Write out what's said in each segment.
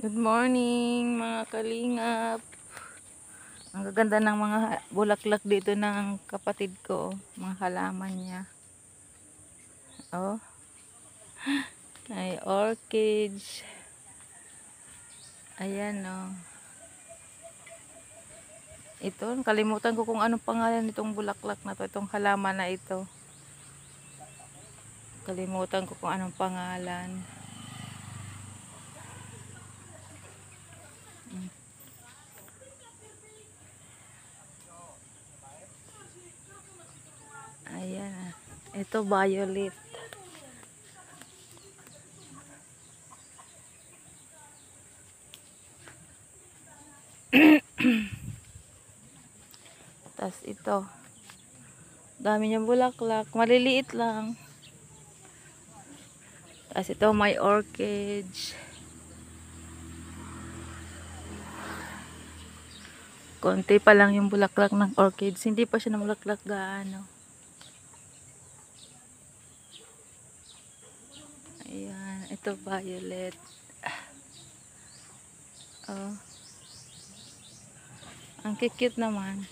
Good morning mga kalingap. Ang gaganda ng mga bulaklak dito ng kapatid ko, mga halaman niya. Oh, ay orchids. Ayan oh. Ito, kalimutan ko kung anong pangalan nitong bulaklak na to, itong halaman na ito. Kalimutan ko kung anong pangalan. Ayan ah. Ito violet. Tas ito. Dami niyang bulaklak, maliliit lang. Tas ito may orchids. Konti pa lang yung bulaklak ng orchids. Hindi pa siya namulaklak gaano. Ayan. Ito violet. Oh. Ang cute naman.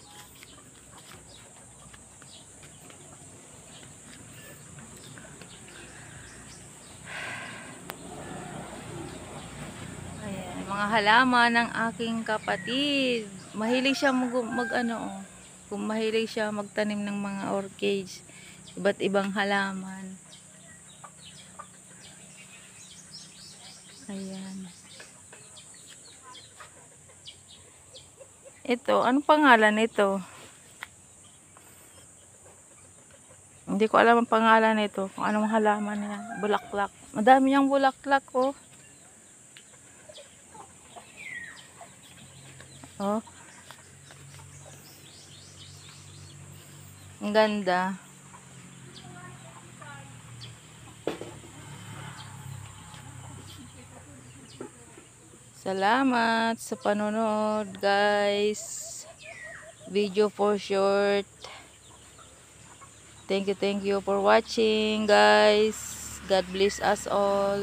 Ayan. Mga halaman ng aking kapatid. Mahilig siya mag kung mahilig siya magtanim ng mga orchids. Iba't ibang halaman. Ayan. Ito, anong pangalan nito? Hindi ko alam ang pangalan nito. Kung anong halaman niya. Bulaklak. Madami niyang bulaklak, oh. Oh. Ang ganda. Salamat sa panonood, guys. Video for short. Thank you for watching, guys. God bless us all.